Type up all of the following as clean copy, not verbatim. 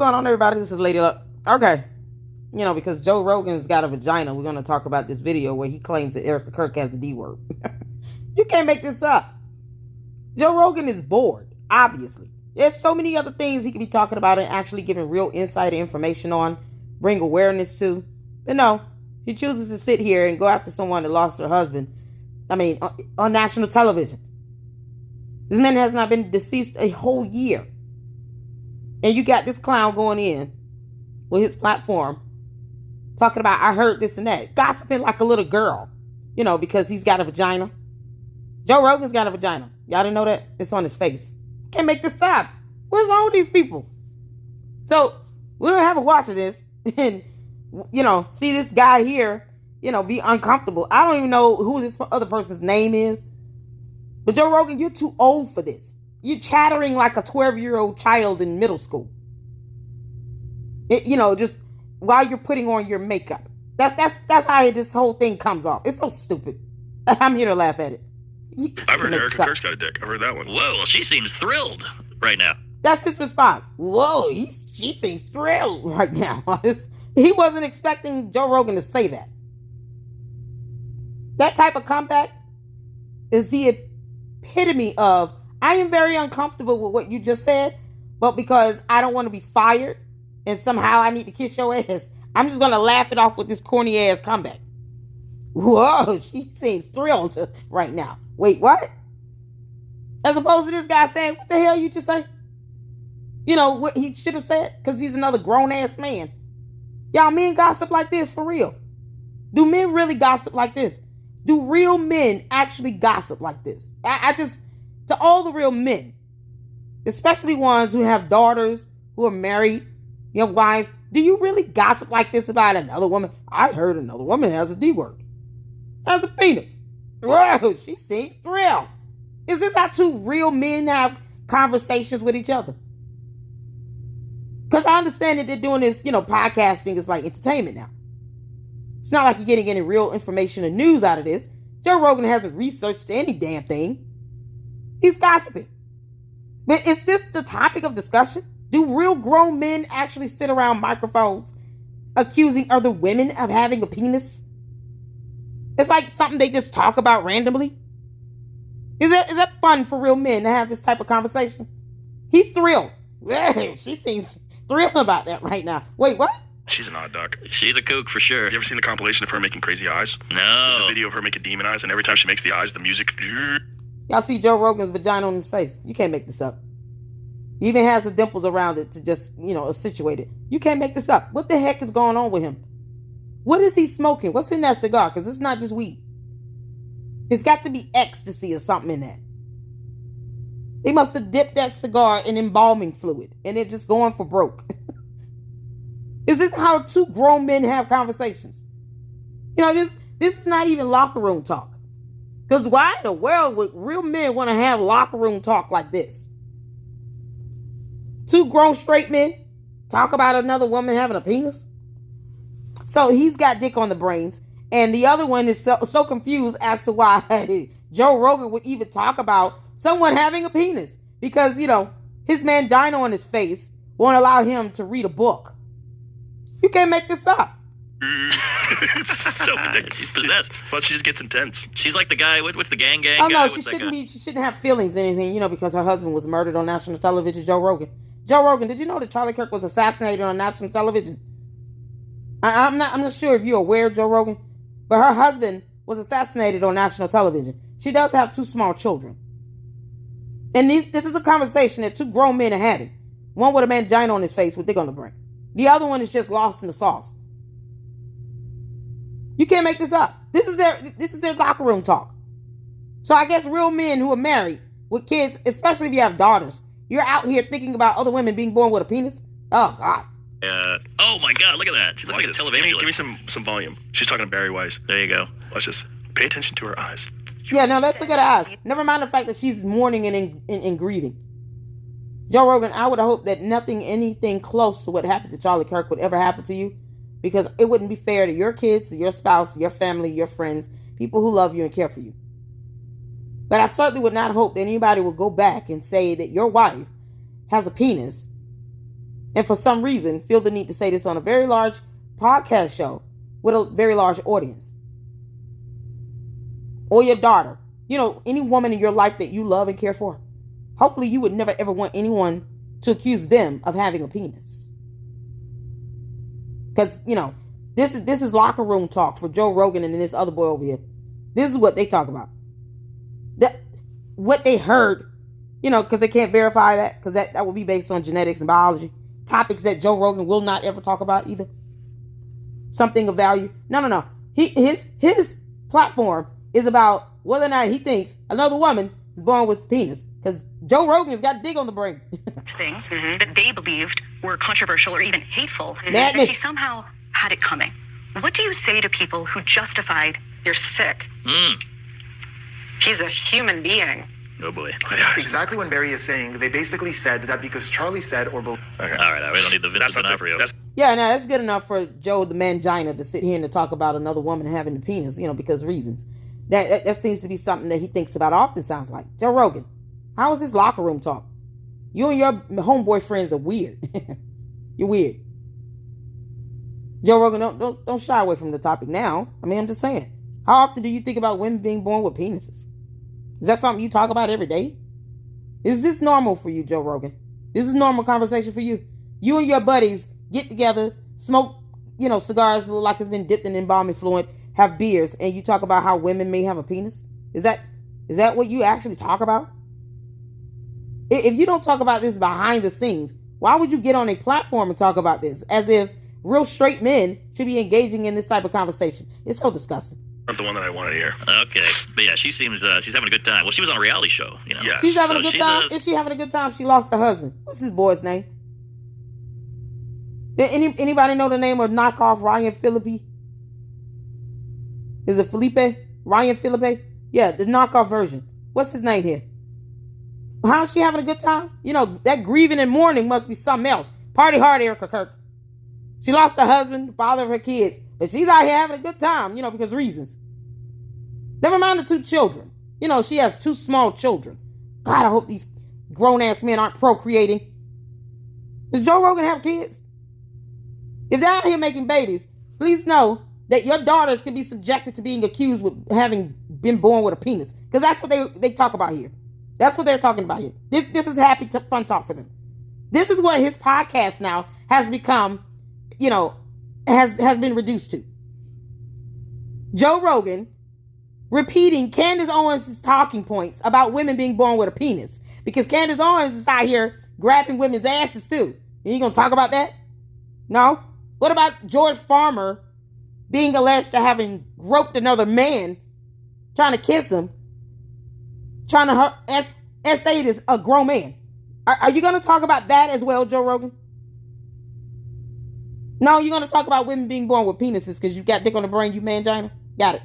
going on, everybody? This is Lady Luck. Okay. Because Joe Rogan's got a vagina, we're going to talk about this video where he claims that Erika Kirk has a D word. You can't make this up. Joe Rogan is bored, obviously. There's so many other things he could be talking about and actually giving real insight and information on, bring awareness to. But no, he chooses to sit here and go after someone that lost their husband. On national television. This man has not been deceased a whole year. And you got this clown going in with his platform talking about, I heard this and that. Gossiping like a little girl, because he's got a vagina. Joe Rogan's got a vagina. Y'all didn't know that? It's on his face. Can't make this up. What's wrong with these people? So we'll have a watch of this and, see this guy here, be uncomfortable. I don't even know who this other person's name is. But Joe Rogan, you're too old for this. You're chattering like a 12-year-old child in middle school. Just while you're putting on your makeup. That's how this whole thing comes off. It's so stupid. I'm here to laugh at it. I've heard Erika Kirk's got a dick. I've heard that one. Whoa, well, she seems thrilled right now. That's his response. Whoa, she seems thrilled right now. He wasn't expecting Joe Rogan to say that. That type of comeback is the epitome of, I am very uncomfortable with what you just said, but because I don't want to be fired and somehow I need to kiss your ass, I'm just going to laugh it off with this corny ass comeback. Whoa, she seems thrilled right now. Wait, what? As opposed to this guy saying, what the hell you just say? What he should have said? Because he's another grown-ass man. Y'all men gossip like this for real. Do men really gossip like this? Do real men actually gossip like this? To all the real men, especially ones who have daughters, who are married, you have wives, do you really gossip like this about another woman? I heard another woman has a D word. Has a penis. Whoa, she seems thrilled. Is this how two real men have conversations with each other? Because I understand that they're doing this, podcasting is like entertainment now. It's not like you're getting any real information or news out of this. Joe Rogan hasn't researched any damn thing. He's gossiping. But is this the topic of discussion? Do real grown men actually sit around microphones accusing other women of having a penis? It's like something they just talk about randomly. Is that fun for real men to have this type of conversation? He's thrilled. Yeah, she seems thrilled about that right now. Wait, what? She's an odd duck. She's a kook for sure. You ever seen the compilation of her making crazy eyes? No. There's a video of her making demon eyes, and every time she makes the eyes, the music... Y'all see Joe Rogan's vagina on his face. You can't make this up. He even has the dimples around it to just, situate it. You can't make this up. What the heck is going on with him? What is he smoking? What's in that cigar? Because it's not just weed. It's got to be ecstasy or something in that. They must have dipped that cigar in embalming fluid and they're just going for broke. Is this how two grown men have conversations? This is not even locker room talk. Because why in the world would real men want to have locker room talk like this? Two grown straight men talk about another woman having a penis? So he's got dick on the brains. And the other one is so confused as to why Joe Rogan would even talk about someone having a penis. Because, his mangina on his face won't allow him to read a book. You can't make this up. It's so ridiculous. She's possessed. But she just gets intense. She's like the guy, what's the gang Oh, guy? no, she shouldn't have feelings or anything, because her husband was murdered on national television, Joe Rogan. Joe Rogan, did you know that Charlie Kirk was assassinated on national television? I'm not sure if you're aware, Joe Rogan, but her husband was assassinated on national television. She does have 2 small children. And this is a conversation that 2 grown men are having. One with a mangina on his face with dick on the brain. The other one is just lost in the sauce. You can't make this up. This is their locker room talk. So I guess real men who are married with kids, especially if you have daughters, you're out here thinking about other women being born with a penis? Oh, God. Oh, my God. Look at that. She looks like a televangelist. Give me some volume. She's talking to Barry Weiss. There you go. Let's just pay attention to her eyes. Yeah, now let's look at her eyes. Never mind the fact that she's mourning and grieving. Joe Rogan, I would hope that anything close to what happened to Charlie Kirk would ever happen to you, because it wouldn't be fair to your kids, your spouse, your family, your friends, people who love you and care for you. But I certainly would not hope that anybody would go back and say that your wife has a penis and for some reason feel the need to say this on a very large podcast show with a very large audience. Or your daughter. You know, any woman in your life that you love and care for. Hopefully you would never ever want anyone to accuse them of having a penis. Because, you know, this is locker room talk for Joe Rogan and this other boy over here. This is what they talk about. What they heard, you know, because they can't verify that, because that would be based on genetics and biology. Topics that Joe Rogan will not ever talk about either. Something of value. No. His platform is about whether or not he thinks another woman is born with a penis. Because Joe Rogan has got a dig on the brain. Things that they believed were controversial or even hateful. Madness. And he somehow had it coming. What do you say to people who justified, "You're sick. He's a human being"? Oh boy. Exactly what Barry is saying. They basically said that because Charlie said or believed. Okay. All right, we don't need the Vincent D'Onofrio. Yeah, no, that's good enough for Joe the Mangina to sit here and to talk about another woman having a penis, you know, because reasons. That seems to be something that he thinks about often, sounds like. Joe Rogan, how is this locker room talk? You and your homeboy friends are weird. You're weird. Joe Rogan, don't shy away from the topic now. I mean, I'm just saying. How often do you think about women being born with penises? Is that something you talk about every day? Is this normal for you, Joe Rogan? This is normal conversation for you. You and your buddies get together, smoke, you know, cigars that look like it's been dipped in embalming fluid, have beers, and you talk about how women may have a penis? Is that what you actually talk about? If you don't talk about this behind the scenes, why would you get on a platform and talk about this as if real straight men should be engaging in this type of conversation? It's so disgusting. Not the one that I wanted to hear. Okay, but yeah, she seems she's having a good time. Well, she was on a reality show, you know. Yes. She's having a good she's time. Is she having a good time? She lost her husband. What's his boy's name? Anybody know the name of knockoff Ryan Phillippe? Is it Felipe? Ryan Phillippe? Yeah, the knockoff version. What's his name here? How's she having a good time? You know, that grieving and mourning must be something else. Party hard, Erika Kirk. She lost her husband, the father of her kids, but she's out here having a good time, you know, because reasons. Never mind the 2 children. You know, she has 2 small children. God, I hope these grown-ass men aren't procreating. Does Joe Rogan have kids? If they're out here making babies, please know that your daughters can be subjected to being accused with having been born with a penis. Because that's what they talk about here. That's what they're talking about here. This is fun talk for them. This is what his podcast now has become, you know, has been reduced to. Joe Rogan repeating Candace Owens' talking points about women being born with a penis. Because Candace Owens is out here grabbing women's asses too. And you gonna talk about that? No? What about George Farmer being alleged to having groped another man, trying to kiss him, trying to essay this a grown man? Are you gonna talk about that as well, Joe Rogan? No, you're gonna talk about women being born with penises because you got dick on the brain, you mangina? Got it.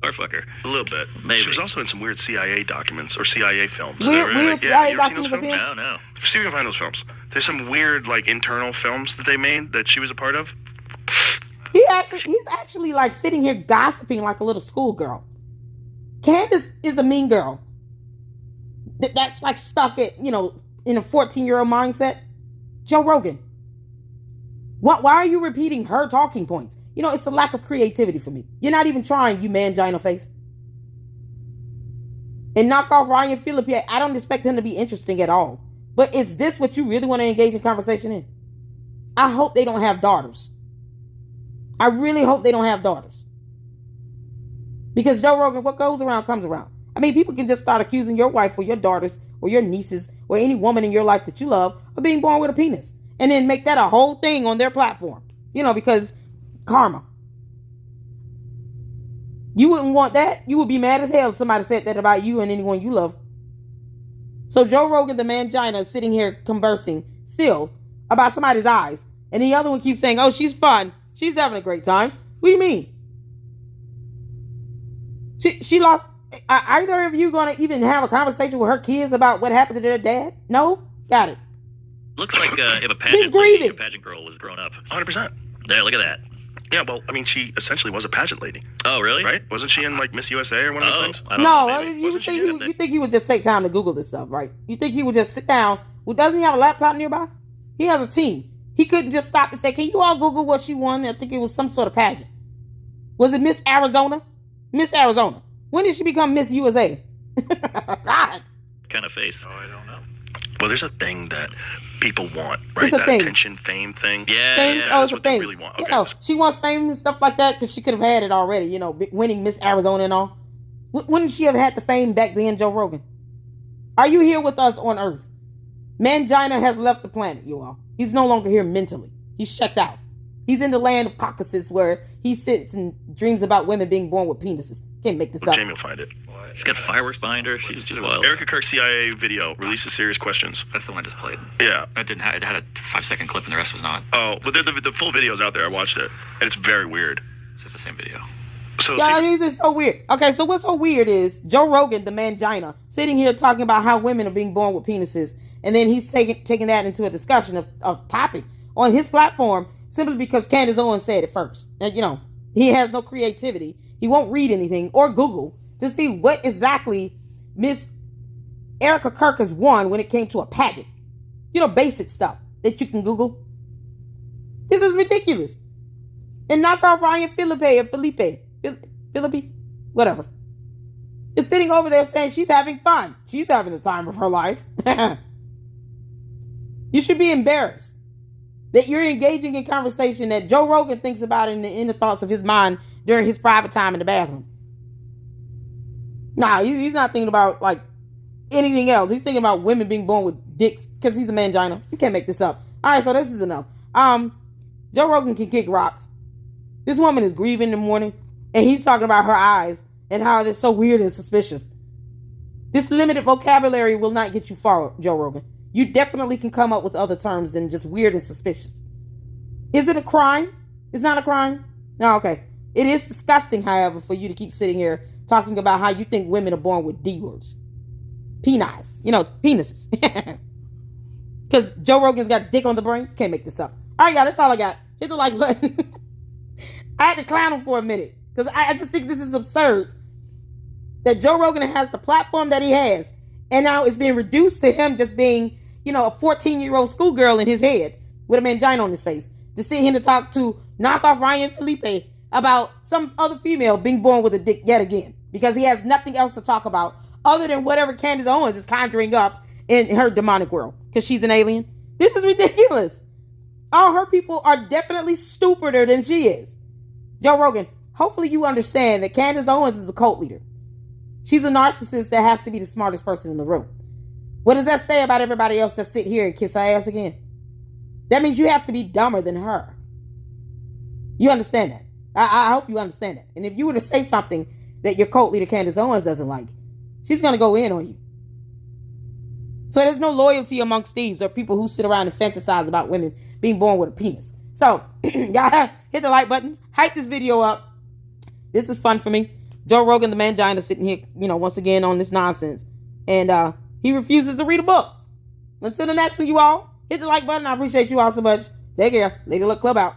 Or fucker. A little bit. Maybe. She was also in some weird CIA documents or CIA films. Weird CIA documents of his? No. See if you can find those films. There's some weird, like, internal films that they made that she was a part of. He's actually like sitting here gossiping like a little schoolgirl. Candace is a mean girl. That's like stuck at, you know, in a 14-year-old mindset. Joe Rogan. Why are you repeating her talking points? You know, it's a lack of creativity for me. You're not even trying, you mangina face. And knock off Ryan Phillippe. I don't expect him to be interesting at all. But is this what you really want to engage in conversation in? I hope they don't have daughters. I really hope they don't have daughters. Because Joe Rogan, what goes around comes around. I mean, people can just start accusing your wife or your daughters or your nieces or any woman in your life that you love of being born with a penis. And then make that a whole thing on their platform. You know, because karma. You wouldn't want that. You would be mad as hell if somebody said that about you and anyone you love. So Joe Rogan, the mangina, is sitting here conversing still about somebody's eyes. And the other one keeps saying, oh, she's fun. She's having a great time. What do you mean? She lost. Are either of you going to even have a conversation with her kids about what happened to their dad? No? Got it. Looks like if a pageant girl was grown up. 100%. There, look at that. Yeah, well, I mean, she essentially was a pageant lady. Oh, really? Right? Wasn't she in, like, Miss USA or one of those things? I don't know, No, maybe. you think he would just take time to Google this stuff, right? You think he would just sit down? Well, doesn't he have a laptop nearby? He has a team. He couldn't just stop and say, can you all Google what she won? I think it was some sort of pageant. Was it Miss Arizona? Miss Arizona. When did she become Miss USA? God. Kind of face. Oh, I don't know. Well, there's a thing that people want, right? It's a That thing. attention, fame thing. Yeah, Fame? yeah. Oh, it's That's a what they thing. really want. You Okay. know, she wants fame and stuff like that because she could have had it already, you know, winning Miss Arizona and all. Wouldn't she have had the fame back then, Joe Rogan? Are you here with us on Earth? Mangina has left the planet, you all. He's no longer here mentally. He's checked out. He's in the land of Caucasus where he sits and dreams about women being born with penises. Can't make this up. Jamie will find it. She's got fireworks behind her. She's wild. Erika Kirk CIA video releases serious questions. That's the one I just played. Yeah. It had a 5-second clip and the rest was not. Oh, but the full video's out there. I watched it, and it's very weird. It's just the same video. So Yeah, see, this is so weird. Okay, so what's so weird is Joe Rogan, the mangina, sitting here talking about how women are being born with penises, and then he's taking that into a discussion of topic on his platform simply because Candace Owens said it first. And, you know, he has no creativity. He won't read anything or Google to see what exactly Miss Erika Kirk has won when it came to a pageant. You know, basic stuff that you can Google. This is ridiculous. And knock off Ryan Phillippe, whatever, is sitting over there saying she's having fun. She's having the time of her life. You should be embarrassed that you're engaging in conversation that Joe Rogan thinks about in the thoughts of his mind during his private time in the bathroom. Nah, he's not thinking about like anything else. He's thinking about women being born with dicks because he's a mangina. You can't make this up. All right, so this is enough. Joe Rogan can kick rocks. This woman is grieving in the morning, and he's talking about her eyes and how they're so weird and suspicious. This limited vocabulary will not get you far, Joe Rogan. You definitely can come up with other terms than just weird and suspicious. Is it a crime? It's not a crime? No, okay. It is disgusting, however, for you to keep sitting here talking about how you think women are born with D words. Penis. You know, penises. Because Joe Rogan's got dick on the brain. Can't make this up. All right, y'all, that's all I got. Hit the like button. I had to clown him for a minute because I just think this is absurd that Joe Rogan has the platform that he has, and now it's being reduced to him just being, you know, a 14-year-old schoolgirl in his head with a mangina on his face to sit here to talk to knockoff Ryan Phillippe about some other female being born with a dick yet again because he has nothing else to talk about other than whatever Candace Owens is conjuring up in her demonic world because she's an alien. This is ridiculous. All her people are definitely stupider than she is. Joe Rogan, hopefully you understand that Candace Owens is a cult leader. She's a narcissist that has to be the smartest person in the room. What does that say about everybody else that sit here and kiss her ass again? That means you have to be dumber than her. You understand that? I hope you understand that. And if you were to say something that your cult leader Candace Owens doesn't like, she's going to go in on you. So there's no loyalty amongst thieves or people who sit around and fantasize about women being born with a penis. So, y'all hit the like button. Hype this video up. This is fun for me. Joe Rogan, the mangina, sitting here, you know, once again on this nonsense. And he refuses to read a book. Until the next one, you all, hit the like button. I appreciate you all so much. Take care. Lady Luck Club out.